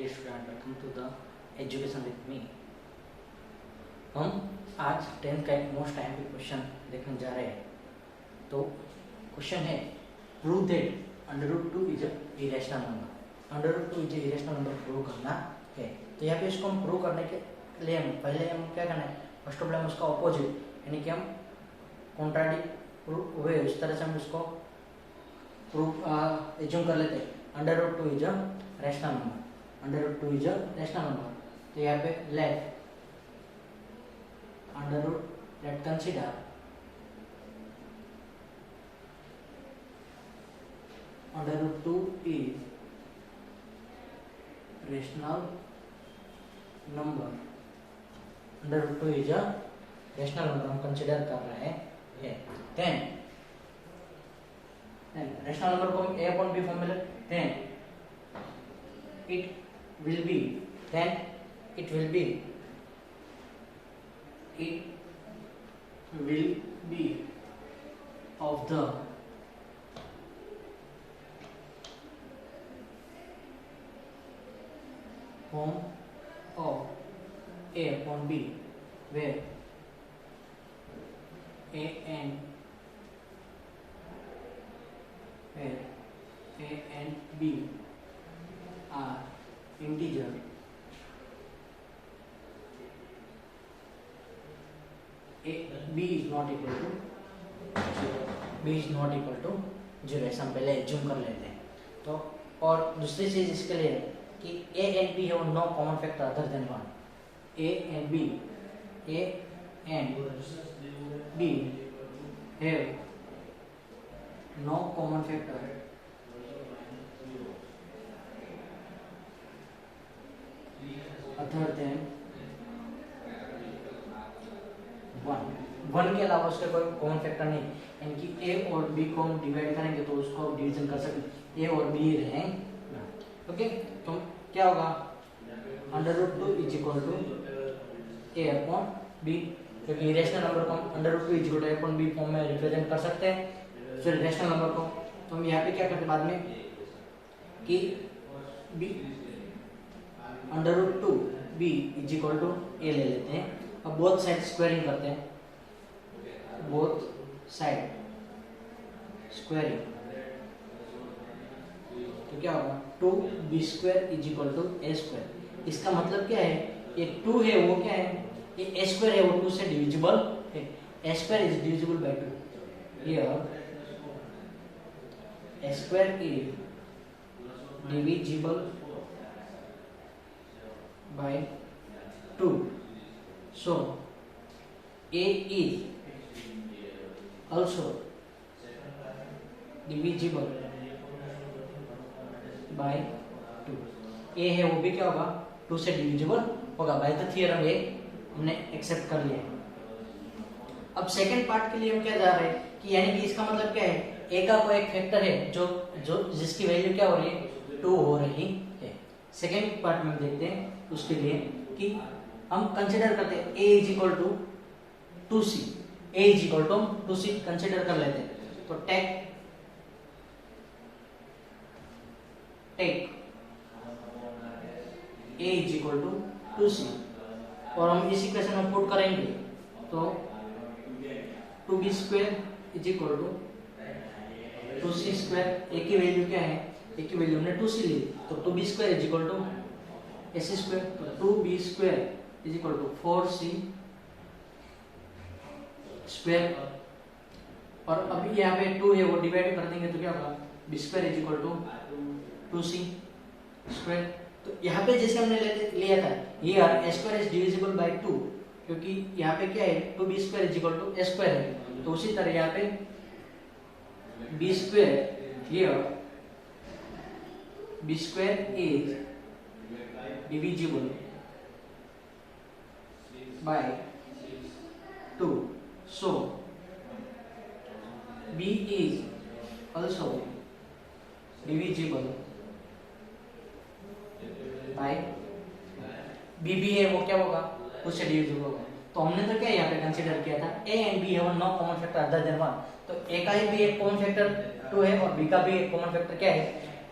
Dear student, welcome to the education with me. हम आज 10th का एक मोस्ट टाइम पे क्वेश्चन देखने जा रहे हैं। तो क्वेश्चन है, prove that √2 is irrational number. √2 is irrational number prove करना है। तो यहाँ पे इसको हम प्रूव करने के लिए पहले हम क्या करना है, फर्स्ट ऑफ ऑल हम उसका ऑपोजिट यानी कि हम कॉन्ट्राडिक्ट हुए उस तरह से हम इसको प्रूव एज्यूम कर लेते हैं। √2 is a rational number, √2 is a rational number. तो यहाँ पे late consider √2 is rational number, √2 is a rational number हम कंसीडर कर रहे हैं। देन रैशनल नंबर को हम a अपॉन b फॉर्म में लेते हैं। it will be of the form of a upon b, where a and b are integer b is not equal to 0। ऐसा हम पहले एज्यूम कर लेते हैं। तो और दूसरी चीज इसके लिए है कि a and b have no common factor other than 1। a and b have no common factor other than 1 के अलावा उसका कोई कॉमन फैक्टर नहीं। यानी कि a और b को हम डिवाइड करेंगे तो उसको डिवीजन कर सकते, a और b रहेंगे। ओके, तो क्या होगा, √2 is equal to a upon b, क्योंकि रैशनल नंबर को हम √2 is equal to a upon b form में रिप्रेजेंट कर सकते हैं। फिर रैशनल नंबर को तो हम यहाँ पे क्या करते हैं बाद में कि b √2 b is equal to a ले लेते हैं। अब बोथ साइड स्क्वायरिंग करते हैं, बोथ साइड स्क्वायरिंग, तो क्या होगा 2b² is equal to a²। इसका मतलब क्या है, ये 2 है वो क्या है, ये a² है वो 2 से डिविजिबल है। a² is divisible by 2। Here a² is divisible by 2, so a is also divisible by 2। a है वो भी क्या होगा 2 से डिविजिबल होगा। बाय द थ्योरम ये हमने एक्सेप्ट कर लिया। अब सेकंड पार्ट के लिए हम क्या जा रहे हैं कि यानी कि इसका मतलब क्या है, a का कोई एक फैक्टर है जो जिसकी वैल्यू क्या हो रही है 2 हो रही है। सेकंड पार्ट में देखते हैं उसके लिए कि हम कंसीडर करते हैं a is equal to 2c, a is equal to 2c consider कर लेते हैं। तो take a is equal to 2c और हम इस इक्वेशन में पुट करेंगे तो 2b² is equal to 2c²। a की वैल्यू क्या है, a की वैल्यू हमने 2c ली, तो 2b² is equal to ac²। तो 2b² is equal to 4c²। और अभी यहाँ पे 2 है वो डिवाइड कर देंगे तो क्या होगा, b² is equal to 2c²। तो यहाँ पे जैसे हमने लिया था here a² is divisible by 2, क्योंकि यहाँ पे क्या है 2b² is equal to a² है। तो उसी तरह यहाँ पे b² here b² is divisible by 2, so b is also divisible by b भी है वो क्या होगा उससे डिविजिबल होगा। तो हमने तो क्या यहाँ पे कंसीडर किया था a and b have no common factor other than 1। तो a का भी एक कॉमन फैक्टर 2 है और b का भी एक कॉमन फैक्टर क्या है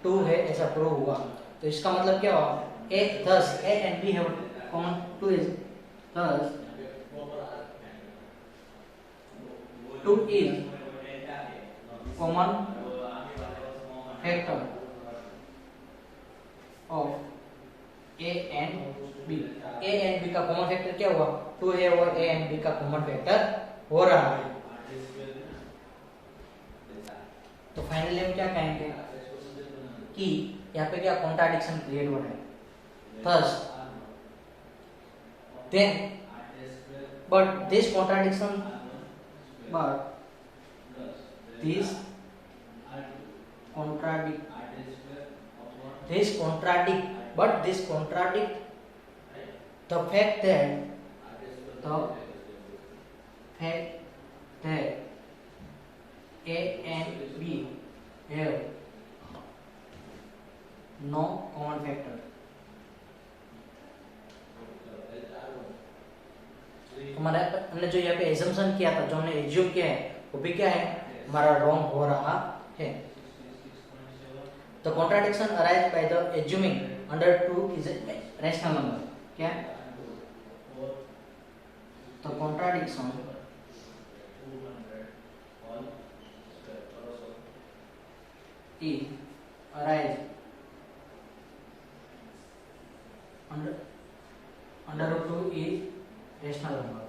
2 है, ऐसा प्रूव हुआ। तो इसका मतलब क्या हुआ thus a and b have common 2 is thus 2 is common factor of a and b. a and b का कॉमन फैक्टर क्या हुआ? 2 है और a and b का कॉमन फैक्टर हो रहा है। तो फाइनली हम क्या कहेंगे कि यहाँ पे क्या कॉन्ट्राडिक्शन क्रिएट हो रहा है। Thus, then, but this contradict, the fact that A and B have no common factor. हमने जो यहाँ पे एजम्पशन किया था, जो हमने एज्यूम किया है, वो भी क्या है? हमारा रॉन्ग हो रहा है। The contradiction arises by the assuming under 2 is a rational number. क्या? The contradiction is arise under 2 is rational number.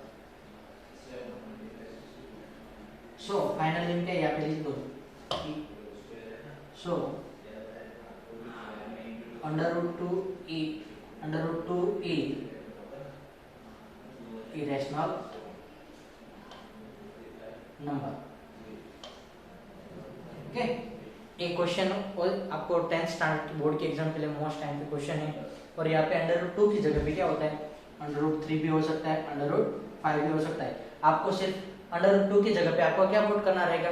So finally क्या यहाँ पे लिख दो? So under root 2 is irrational number. Okay, एक क्वेश्चन और आपको 10th स्टैंडर्ड बोर्ड के एग्जाम के लिए मोस्ट टाइम पे क्वेश्चन है। और यहाँ पे अंडर रूट 2 की जगह पे क्या होता है? अंडर रूट 3 भी हो सकता है, अंडर रूट 5 भी हो सकता है। आपको सिर्फ अंडर रूट 2 की जगह पे आपको क्या पुट करना रहेगा?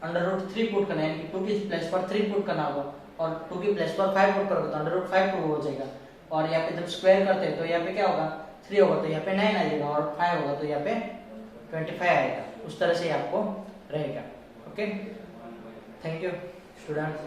अंडर रूट 3 पुट करना है, यानी कि 2 की प्लेस पर 3 पुट करना होगा, और 2 की प्लेस पर 5 पुट करोगे तो अंडर रूट 5 हो जाएगा। और यहाँ पे जब स्क्वायर करते हैं तो यहाँ पे क्या होगा? 3 होगा तो यहाँ पे 9 आ जाएगा, और 5 होगा तो यहाँ पे 25 आएगा। उस तरह से आपको रहेगा। Okay, thank you students.